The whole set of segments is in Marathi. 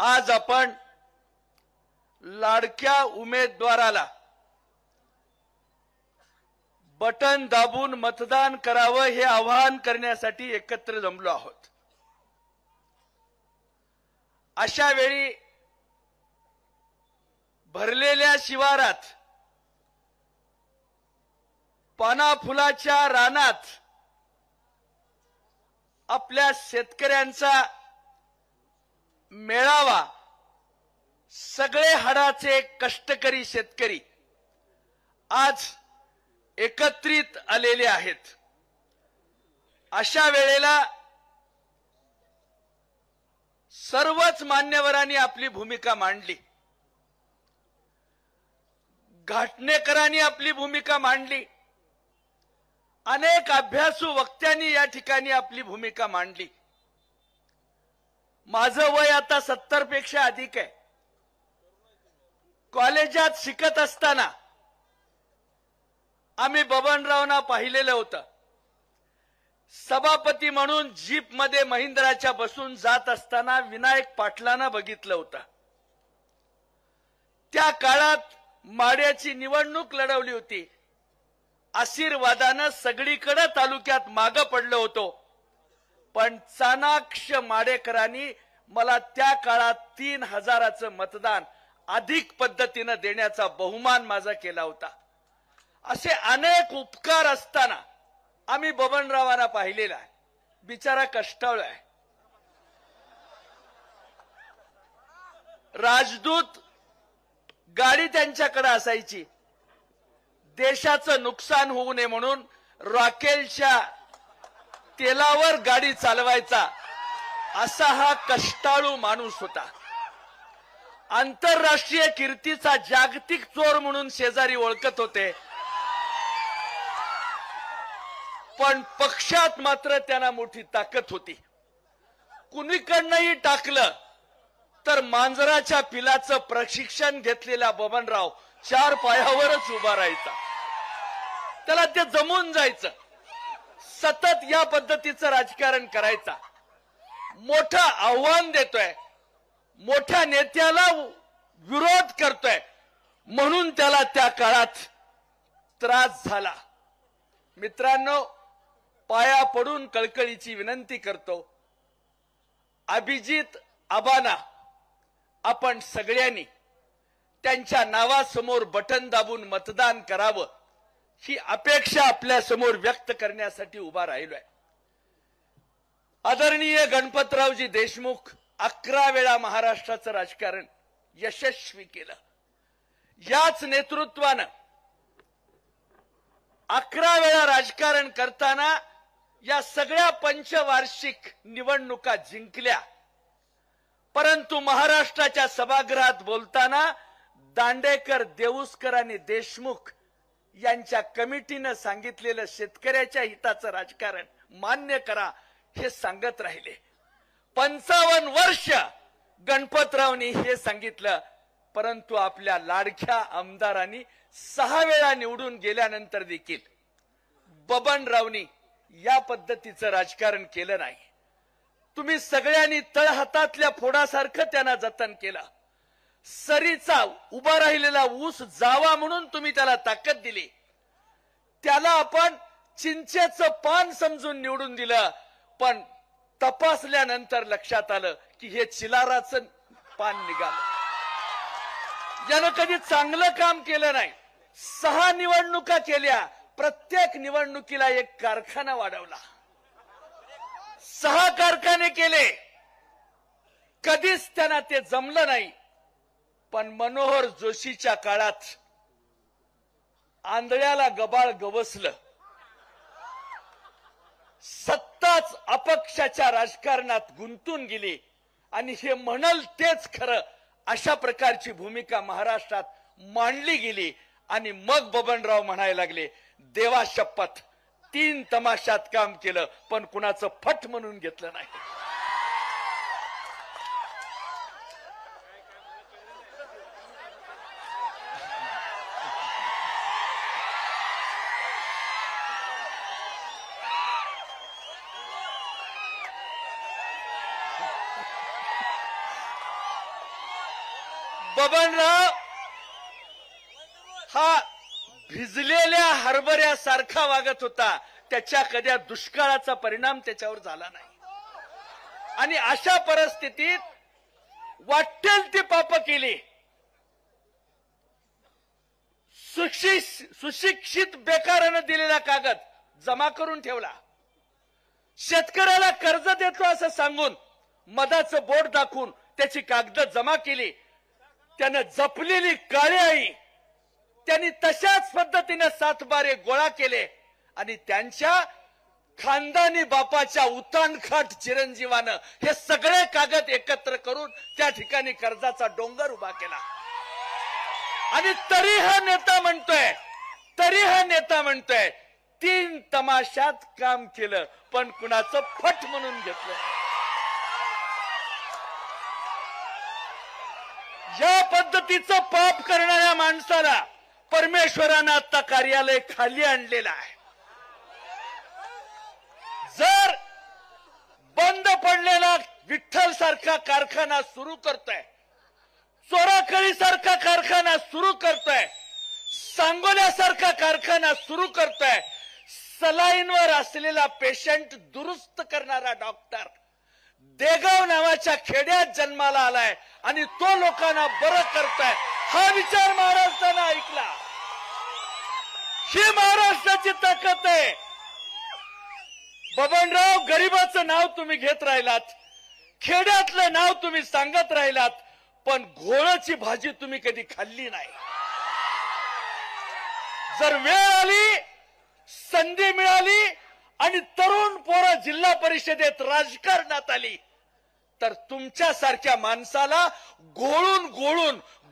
आज आपण लाडक्या उमेदवाराला बटन दाबून मतदान करावं हे आवाहन करण्यासाठी एकत्र जमलो आहोत। अशा वेळी भरलेल्या शिवारात पाना फुलाच्या रानात आपल्या शेतकऱ्यांचा मेळावा, सगळे हाडाचे कष्टकरी शेतकरी आज एकत्रित आलेले आहेत। अशा वेळेला सर्वच मान्यवरांनी आपली भूमिका मांडली, घाटणेकरांनी आपली भूमिका मांडली, अनेक अभ्यासू वक्त्यांनी या ठिकाणी आपली भूमिका मांडली। माझं वय आता 70 पेक्षा अधिक आहे। कॉलेजात शिकत असताना आम्ही बबनरावना पाहिलेलं होतं। सभापती म्हणून जीप मध्ये महिंद्राच्या बसून जात असताना विनायक पाटलांना बघितलं होतं। त्या काळात माड्याची निवडणूक लढवली होती। आशीर्वादानं सगळीकडे तालुक्यात मागे पडलो होतो, पण चाणाक्ष माडेकरांनी मला त्या काळात 3000चं मतदान अधिक पद्धतीने देण्याचा बहुमान माझा केला होता। असे अनेक उपकार असताना आम्ही बबनरावांना पाहिलेला आहे। बिचारा कष्टाळू आहे। राजदूत गाडी त्यांच्याकडे असायची, देशाचं नुकसान होऊ नये म्हणून रॉकेलच्या तेलावर गाडी चालवायचा, असा हा कष्टाळू माणूस होता। आंतरराष्ट्रीय कीर्तीचा जागतिक चोर म्हणून शेजारी ओळखत होते, पण पक्षात मात्र त्यांना मोठी ताकद होती। कुणीकडनंही टाकलं तर मांजराच्या पिलाचं प्रशिक्षण घेतलेला बबनराव 4 पायावरच उभा राहायचा। त्याला ते जमून जायचं, सतत या पद्धतीचं राजकारण करायचा। मोठं आव्हान देतोय, मोठ्या नेत्याला विरोध करतोय म्हणून त्याला त्या काळात त्रास झाला। मित्रांनो, पाया पडून कळकळीची विनंती करतो, अभिजित आबांना आपण सगळ्यांनी त्यांच्या नावासमोर बटन दाबून मतदान करावं ही अपेक्षा आपल्या समोर व्यक्त करण्यासाठी उभा राहिलोय। आदरणीय गणपतरावजी देशमुख 11 वेळा महाराष्ट्राचं राजकारण यशस्वी केलं। याच नेतृत्वानं 11 वेळा राजकारण करताना या सगळ्या पंचवार्षिक निवडणुका जिंकल्या, परंतु महाराष्ट्राच्या सभागृहात बोलताना दांडेकर, देऊस्कर आणि देशमुख यांच्या कमिटीनं सांगितलेलं शेतकऱ्याच्या हिताचं राजकारण मान्य करा हे सांगत राहिले। 55 वर्ष गणपतरावनी हे सांगितलं, परंतु आपल्या लाडक्या आमदारांनी 6 वेळा निवडून गेल्यानंतर देखील बबनरावनी या पद्धतीचं राजकारण केलं नाही। तुम्ही सगळ्यांनी तळहातातल्या फोडासारखं त्यांना जतन केलं। सरीचा उभा राहिलेला ऊस जावा म्हणून तुम्ही त्याला ताकद दिली। त्याला आपण चिंचेचं पान समजून निवडून दिलं, पण तपासल्यानंतर लक्षात आलं की हे चिलाराचं पान निघालं। यानं कधी चांगलं काम केलं नाही। 6 निवडणुका केल्या, प्रत्येक निवडणुकीला एक कारखाना वाढवला, 6 कारखाने केले, कधीच त्यांना ते जमलं नाही। पण मनोहर जोशीच्या काळात आंधळ्याला गबाळ गवसलं। सत्ताच अपक्षाच्या राजकारणात गुंतून गेली आणि हे म्हणल तेच खरं अशा प्रकारची भूमिका महाराष्ट्रात मांडली गेली। आणि मग बबनराव म्हणायला लागले, देवा शपथ 3 तमाशात काम केलं, पण कुणाचं फट म्हणून घेतलं नाही। बबनराव हा भिजलेल्या हरभऱ्यासारखा वागत होता. त्याच्या कधी दुष्काळाचा परिणाम त्याच्यावर झाला नाही. आणि अशा परिस्थितीत वाटेल ती पाप केली. सुशिक्षित बेकारानं दिलेला कागद जमा करून ठेवला. शेतकऱ्याला कर्ज देतो असं सांगून मधाचं बोट दाखवून त्याची कागद जमा केली. त्यानं जपलेली काळी आई त्यांनी तशाच पद्धतीने 7 बारे गोळा केले आणि त्यांच्या खानदानी बापाच्या उतानखाट चिरंजीवानं हे सगळे कागद एकत्र करून त्या ठिकाणी कर्जाचा डोंगर उभा केला. आणि तरी हा नेता म्हणतोय 3 तमाशात काम केलं पण कुणाचं फट म्हणून घेतलं. या पद्धतीचं पाप करणाऱ्या माणसाला परमेश्वरानं आता कार्यालय खाली आणलेलं आहे. जर बंद पडलेला विठ्ठल सारखा कारखाना सुरू करतोय, चोराखळी सारखा कारखाना सुरू करतोय, सांगोल्यासारखा कारखाना सुरू करतोय, सलाईनवर असलेला पेशंट दुरुस्त करणारा डॉक्टर देगाव नावाच्या खेड्यात जन्माला आलाय आणि तो लोकांना बरं करतोय. हा विचार महाराष्ट्रानं ऐकला. ही महाराष्ट्राची ताकद आहे. बबनराव, गरीबाचं नाव तुम्ही घेत राहिलात, खेड्यातलं नाव तुम्ही सांगत राहिलात, पण घोळाची भाजी तुम्ही कधी खाल्ली नाही. जर वेळ आली, संधी मिळाली आणि तरुण पोरं जिल्हा परिषदेत राजकारणात आली तर तुमच्यासारख्या माणसाला घोळून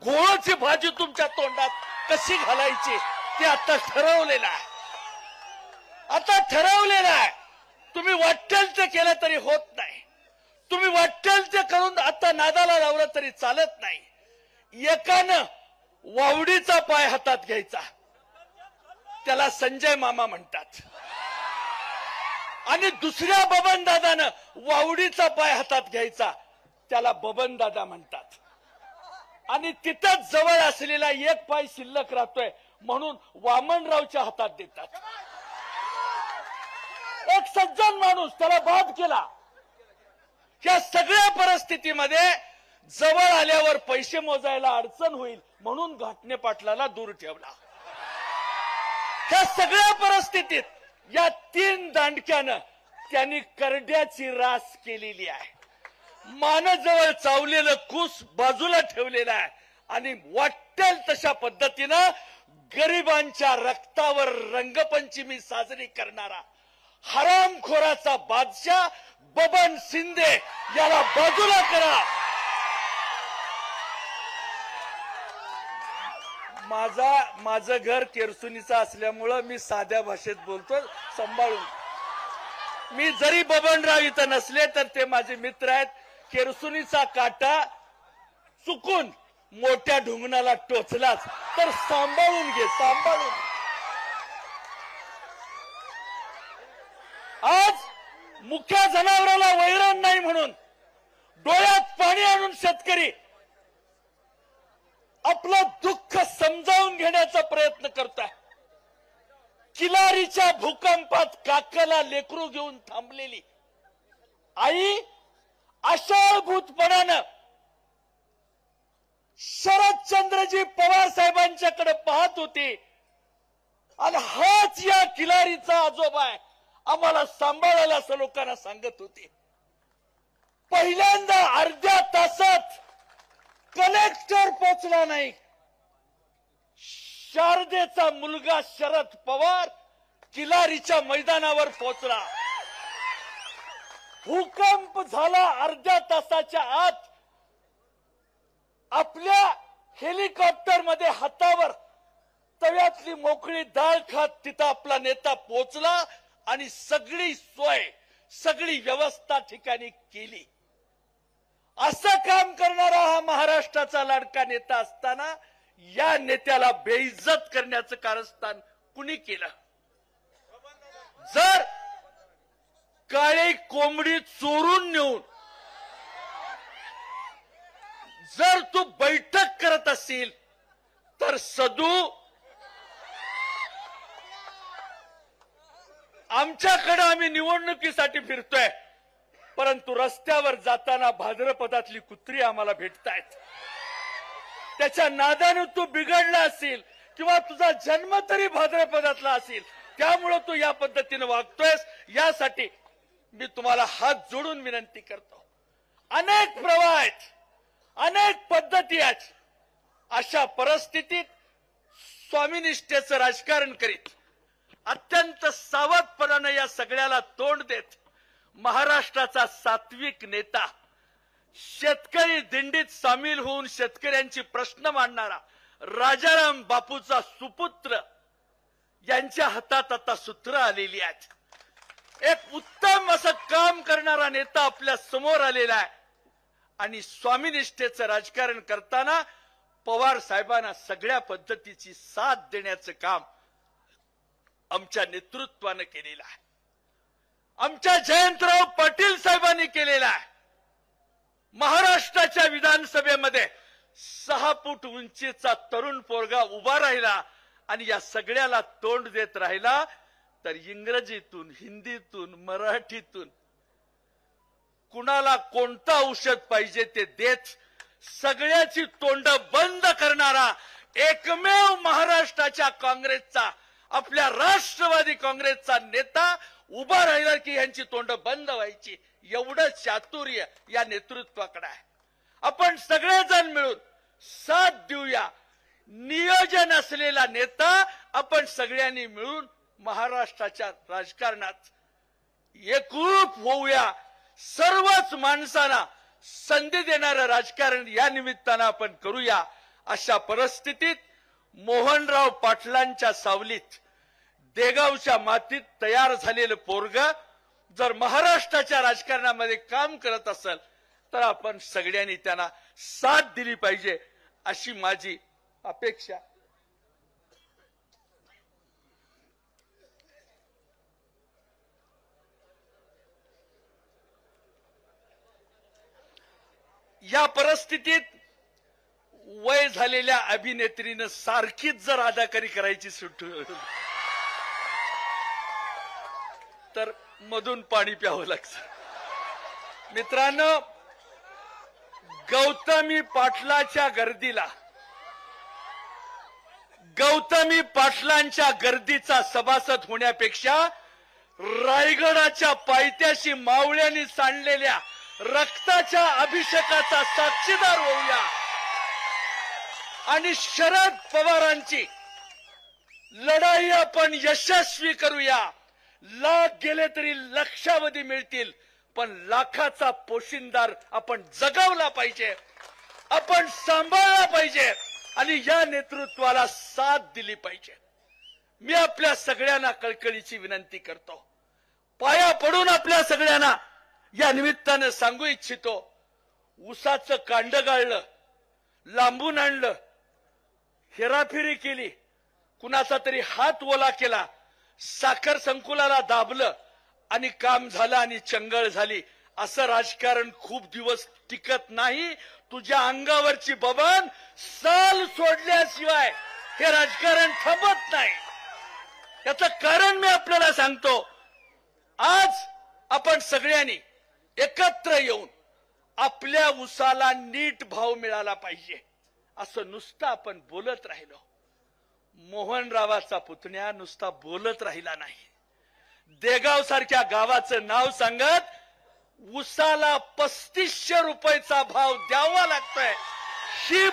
घोळाची भाजी तुमच्या तोंडात कशी घालायची ते आता ठरवलेलं आहे. तुम्ही वाटेल ते केलं तरी होत नाही. तुम्ही वाटेल ते करून आता नादाला लावलं तरी चालत नाही. एकानं वावडीचा पाय हातात घ्यायचा, त्याला संजय मामा म्हणतात, आणि दुसऱ्या बबनदादानं वावडीचा पाय हातात घ्यायचा, त्याला बबनदादा म्हणतात. आणि तिथंच जवळ असलेला एक पाय शिल्लक राहतोय म्हणून वामनरावच्या हातात देतात. एक सज्जन माणूस, त्याला बाद केला. या सगळ्या परिस्थितीमध्ये जवळ आल्यावर पैसे मोजायला अडचण होईल म्हणून घाटणे पाटलाला दूर ठेवला. या सगळ्या परिस्थितीत या 3 दांडक्यानं त्यांनी करड्याची रास केलेली आहे. मानजवळ चावलेलं कूस बाजूला ठेवलेलं आहे आणि वाटेल तशा पद्धतीनं गरिबांच्या रक्तावर रंगपंचमी साजरी करणारा हरामखोराचा बादशाह बबन शिंदे याला बाजूला करा. माझं घर केरसुनीचं असल्यामुळं मी साध्या भाषेत बोलतो, सांभाळून. मी जरी बबनराव इथं नसले तर ते माझे मित्र आहेत. केरसुनीचा काटा चुकून मोठ्या ढुंगणाला टोचलाच तर सांभाळून घे, सांभाळून. आज मुख्या जनावराला वैरण नाही म्हणून डोळ्यात पाणी आणून शेतकरी आपलं दुःख समजावून घेण्याचा प्रयत्न करताय. किलारीच्या भूकंपात काकाला लेकरू घेऊन थांबलेली आई आशाभूतपणानं शरदचंद्रजी पवार साहेबांच्याकडे पाहत होती आणि हाच या किलारीचा आजोबा आहे, आम्हाला सांभाळायला असं लोकांना सांगत होते. पहिल्यांदा अर्ध्या तासात कलेक्टर पोचला नाही. शारदेचा मुलगा शरद पवार किलारीच्या मैदानावर पोचला. भूकंप झाला अर्ध्या तासाच्या आत. आपल्या हेलिकॉप्टर मध्ये हातावर तव्यातली मोकळी डाळ खात तिथं आपला नेता पोचला आणि सगळी सोय, सगळी व्यवस्था ठिकाणी केली. असं काम करणारा हा महाराष्ट्राचा लाडका नेता असताना या नेत्याला बेइज्जत करण्याचं कारस्थान कुणी केलं? जर काळी कोंबडी चोरून नेऊन जर तू बैठक करत असशील तर सदू आमच्याकडे आम्ही निवडणुकीसाठी फिरतोय, परंतु रस्त्यावर जाताना भाद्रपदातली कुत्री आम्हाला भेटतायत. त्याच्या नादाने तू बिघडला असेल किंवा तुझा जन्म तरी भाद्रपदातला असेल, त्यामुळे तू या पद्धतीने वागतोयस. यासाठी मी तुम्हाला हात जोडून विनंती करतो. अनेक प्रवाह आहेत, अनेक पद्धती आहेत. अशा परिस्थितीत स्वामीनिष्ठेचं राजकारण करीत अत्यंत सावधपणाने या सगळ्याला तोंड देत महाराष्ट्राचा सात्विक नेता, शेतकरी दिंडीत सामील होऊन शेतकऱ्यांची प्रश्न मांडणारा राजाराम बापूचा सुपुत्र यांच्या हातात आता सूत्र आलेली आहेत. एक उत्तम असं काम करणारा नेता आपल्या समोर आलेला आहे आणि स्वामीनिष्ठेचं राजकारण करताना पवार साहेबांना सगळ्या पद्धतीची साथ देण्याचं काम आमच्या नेतृत्वानं केलेलं आहे. आमच्या जयंतराव पाटील साहेबांनी केलेला आहे. महाराष्ट्राच्या विधानसभेमध्ये 6 फूट उंचीचा तरुण पोरगा उभा राहिला आणि या सगळ्याला तोंड देत राहिला तर इंग्रजीतून, हिंदीतून, मराठीतून कुणाला कोणतं औषध पाहिजे ते देत सगळ्याची तोंड बंद करणारा एकमेव महाराष्ट्राच्या काँग्रेसचा, आपल्या राष्ट्रवादी काँग्रेसचा नेता उभा राहिला की यांची तोंड बंद व्हायची. एवढं चातुर्य या नेतृत्वाकडे आहे. आपण सगळेजण मिळून साथ देऊया. नियोजन असलेला नेता आपण सगळ्यांनी मिळून महाराष्ट्राच्या राजकारणात एकरूप होऊया. सर्वच माणसांना संधी देणारं राजकारण या निमित्तानं आपण करूया. अशा परिस्थितीत मोहनराव पाटलांच्या सावलीत देगावच्या मातीत तयार झालेलं पोरग जर महाराष्ट्राच्या राजकारणामध्ये काम करत असेल तर आपण सगळ्यांनी त्यांना साथ दिली पाहिजे अशी माझी अपेक्षा. या परिस्थितीत वय झालेल्या अभिनेत्रीनं सारखीच जर अदाकारी करायची सुट तर मधून पाणी प्यावं लागतं. मित्रांनो, गौतमी पाटलाच्या गर्दीचा सभासद होण्यापेक्षा रायगडाच्या पायथ्याशी मावळ्यांनी सांडलेल्या रक्ताच्या अभिषेकाचा साक्षीदार होऊया आणि शरद पवारांची लढाई आपण यशस्वी करूया. लाख गेले तरी लक्षावधी मिळतील, पण लाखाचा पोशिंदार आपण जगवला पाहिजे, आपण सांभाळला पाहिजे आणि या नेतृत्वाला साथ दिली पाहिजे. मी आपल्या सगळ्यांना कळकळीची विनंती करतो. पाया पडून आपल्या सगळ्यांना या निमित्तानं सांगू इच्छितो, ऊसाचं कांड गाळलं, लांबून आणलं, हेराफेरी केली, कुणाचा तरी हात ओला केला, साखर संकुलाला दाबलं आणि काम झालं आणि चंगळ झाली. असं राजकारण खूप दिवस टिकत नाही. तुझ्या अंगावरची बबन साल सोडल्याशिवाय हे राजकारण थांबत नाही. याचं कारण मी आपल्याला सांगतो. आज आपण सगळ्यांनी एकत्र येऊन आपल्या ऊसाला नीट भाव मिळाला पाहिजे असं नुसतं आपण बोलत राहिलो. मोहनरावाचा पुतण्या नुसता बोलत राहिला नाही. देगाव सारख्या गावाचं नाव सांगत ऊसाला 3500 रुपयाचा भाव द्यावा लागतोय. ही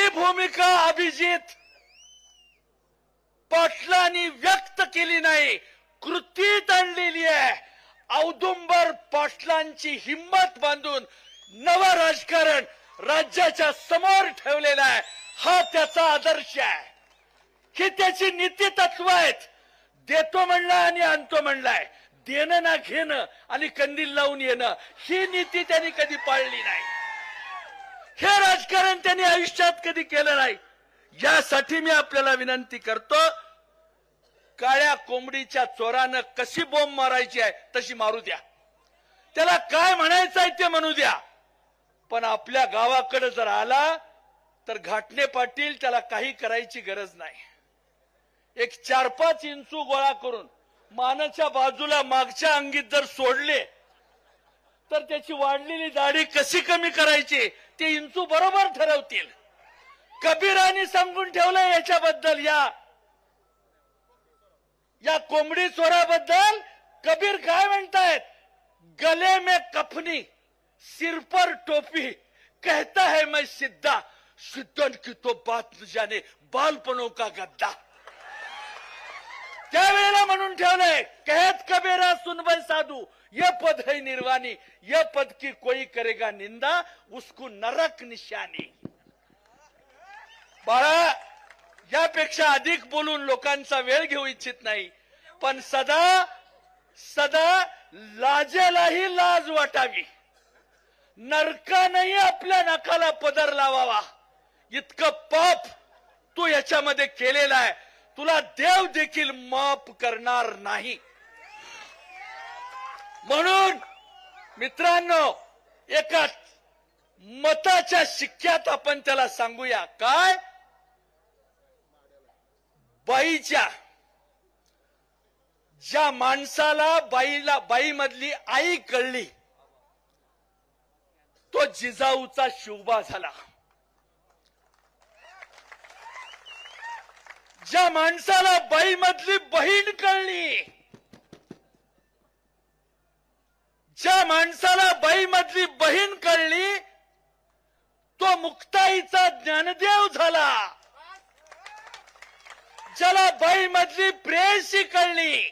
भूमिका अभिजित पाटलांनी व्यक्त केली नाही, कृतीत आणलेली आहे. औदुंबर पाटलांची हिंमत बांधून नवं राजकारण राज्याच्या समोर ठेवलेलं आहे. हा त्याचा आदर्श आहे. ही त्याची नीती तत्व आहेत. देतो म्हणलाय आणि आणतो म्हणलाय. देणं ना घेणं आणि कंदील लावून येणं ही नीती त्यांनी कधी पाळली नाही. हे राजकारण त्यांनी आयुष्यात कधी केलं नाही. यासाठी मी आपल्याला विनंती करतो, काळ्या कोंबडीच्या चोरानं कशी बोंब मारायची आहे तशी मारू द्या. त्याला काय म्हणायचं आहे ते म्हणू द्या. पण आपल्या गावाकडे जर आला तर घाटणे पाटील त्याला काही करायची गरज नाही. एक 4-5 इंचू गोळा करून मानाच्या बाजूला मागच्या अंगीत जर सोडले तर त्याची वाढलेली दाढी कशी कमी करायची ते इंचू बरोबर ठरवतील. कबीरांनी सांगून ठेवलंय याच्याबद्दल, या कोंबडी चोराबद्दल कबीर काय म्हणतायत, गले में कफनी सिर पर टोपी कहता है मैं सिद्धा सिद्धन की तो बात न जाने बालपनों का गद्दा. त्यावेळेला म्हणून ठेवलंय, कहत कबीरा सुनबई साधू ये पद है निर्वाणी, ये पद की कोई करेगा निंदा उसको नरक निशानी. बाळा, यापेक्षा अधिक बोलून लोकांचा वेळ घेऊ इच्छित नाही, पण सदा सदा लाजेलाही लाज वाटावी, नरकानेही आपल्या नाकाला पदर लावावा. इतकं पाप तू याच्यामध्ये केलेलं आहे, तुला देव देखील माफ करणार नाही. म्हणून मित्रांनो, एका मताच्या शिक्क्यात आपण त्याला सांगूया, काय, बाईच्या, ज्या माणसाला बाई मधली आई कळली तो जिजाऊचा शिवबा झाला. ज्या माणसाला बाई मधली बहीण कळली, ज्या माणसाला बाई मधली बहीण कळली तो मुक्ताईचा ज्ञानदेव झाला. ज्याला बाई मधली प्रेयसी कळली,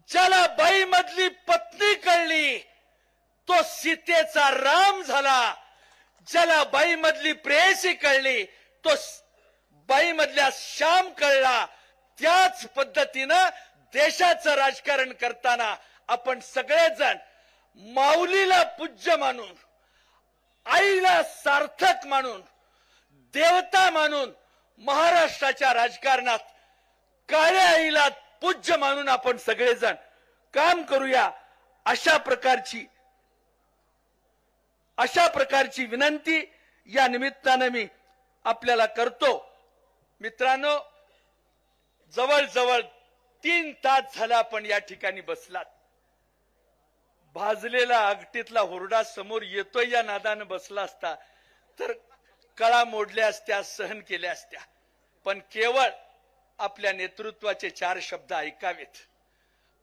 ज्याला बाई मधली पत्नी कळली तो सीतेचा राम झाला. ज्याला बाई मधली प्रेयसी कळली तो बाई मधल्या श्याम कळला. त्याच पद्धतीनं देशाचं राजकारण करताना आपण सगळेजण माऊलीला पूज्य मानून, आईला सार्थक मानून, देवता मानून महाराष्ट्राच्या राजकारणात काळ्या आईला पूज्य मानून आपण सगळेजण काम करूया. अशा प्रकारची विनंती या निमित्तानं मी आपल्याला करतो. मित्रांनो, जवळजवळ 3 तास झाला आपण या ठिकाणी बसलात. भाजलेला आगटीतला हुरडा समोर येतोय या नादानं बसला असता तर कळा मोडल्या असत्या, सहन केल्या असत्या, पण केवळ आपल्या नेतृत्वाचे 4 शब्द ऐकावेत.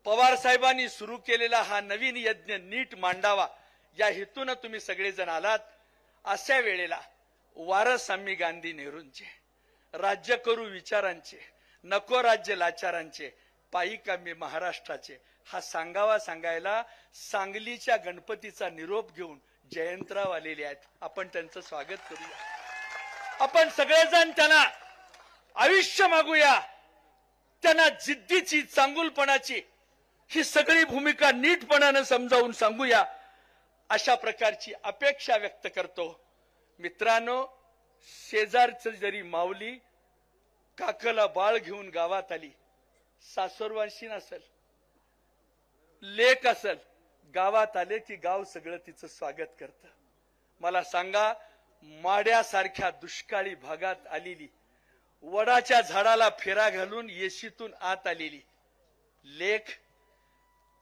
पवार साहेबांनी सुरू केलेला हा नवीन यज्ञ नीट मांडावा या हेतून तुम्ही सगळेजण आलात. अशा वेळेला वारस आम्ही गांधी नेहरूंचे, राज्य करू विचारांचे, नको राज्य लाचारांचे, पायिक आम्ही महाराष्ट्राचे हा सांगायला सांगलीच्या गणपतीचा निरोप घेऊन जयंतराव आलेले आहेत. आपण त्यांचं स्वागत करूया. आपण सगळेजण त्यांना आयुष्य मागूया, त्यांना जिद्दीची, चांगुलपणाची ही सगळी भूमिका नीटपणानं समजावून सांगूया, अशा प्रकारची अपेक्षा व्यक्त करतो. मित्रांनो, शेजारचं जरी माऊली काकला बाळ घेऊन गावात आली, सासरवाशी नसेल, लेक असेल, गावात आले की गाव सगळं तिचं स्वागत करतं. मला सांगा, माड्यासारख्या दुष्काळी भागात आलेली, वडाच्या झाडाला फेरा घालून येशीतून आत आलेली लेक,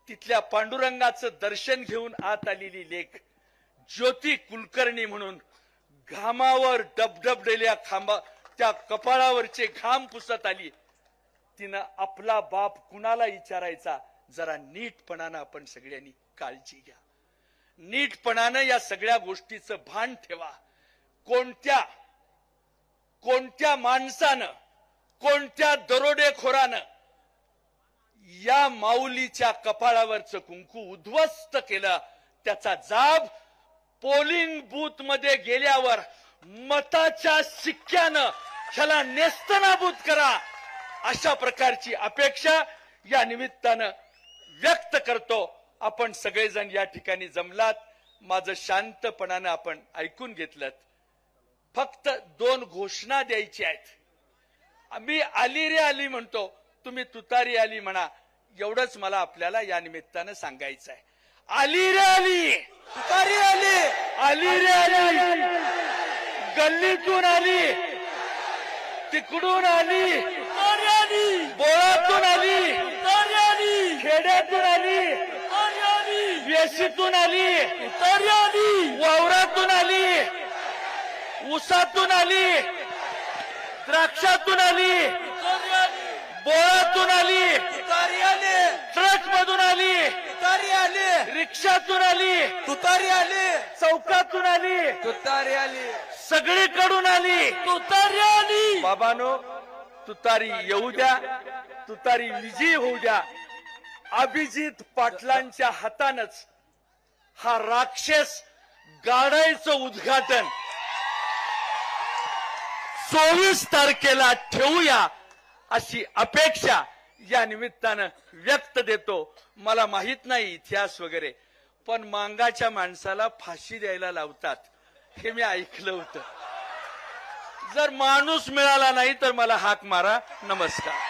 तिथल्या पांडुरंगाचं दर्शन घेऊन आत आलेली लेक, ज्योती कुलकर्णी म्हणून घामावर डबडबलेल्या त्या कपाळावरचे घाम पुसत आली. तिनं आपला बाप कुणाला विचारायचा, जरा नीटपणानं आपण सगळ्यांनी काळजी घ्या. नीटपणानं या सगळ्या गोष्टीचं भान ठेवा. कोणत्या माणसानं, कोणत्या दरोडेखोरानं या माऊलीच्या कपाळावरचं कुंकू उद्ध्वस्त केलं, त्याचा जाब पोलिंग बूथ मध्ये गेल्यावर मताच्या शिक्क्यानं ह्याला नेस्तनाबूत करा, अशा प्रकारची अपेक्षा या निमित्तानं व्यक्त करतो. आपण सगळेजण या ठिकाणी जमलात, माझं शांतपणानं आपण ऐकून घेतलं. फक्त 2 घोषणा द्यायची आहेत. आम्ही आली रे आली म्हणतो, तुम्ही तुतारी आली म्हणा, एवढंच मला आपल्याला या निमित्तानं सांगायचं आहे. आली रे आली, तुतारी आली. आली रे आली, गल्लीतून आली, तिकडून आली, बोळातून आली, खेड्यातून आली, वेशीतून आली, वावरातून आली, ऊसातून आली, द्राक्षातून आली, बोळातून आली, ट्रक मधून आली, रिक्षातून आली, तुतारी आली, चौकातून आली, तुतारी आली, सगळीकडून आली, तुतारी आली. बाबानो, तुतारी येऊ द्या, तुतारी विजयी होऊ द्या. अभिजित पाटलांच्या हातानच हा राक्षस गाडायचं उद्घाटन 24 तारखेला ठेवूया अशी अपेक्षा या निमित्तानं व्यक्त देतो. मला माहित नाही इतिहास वगैरे, पण मांगाच्या माणसाला फाशी द्यायला लावतात हे मी ऐकलं होतं. जर माणूस मिळाला नाही तर मला हाक मारा. नमस्कार.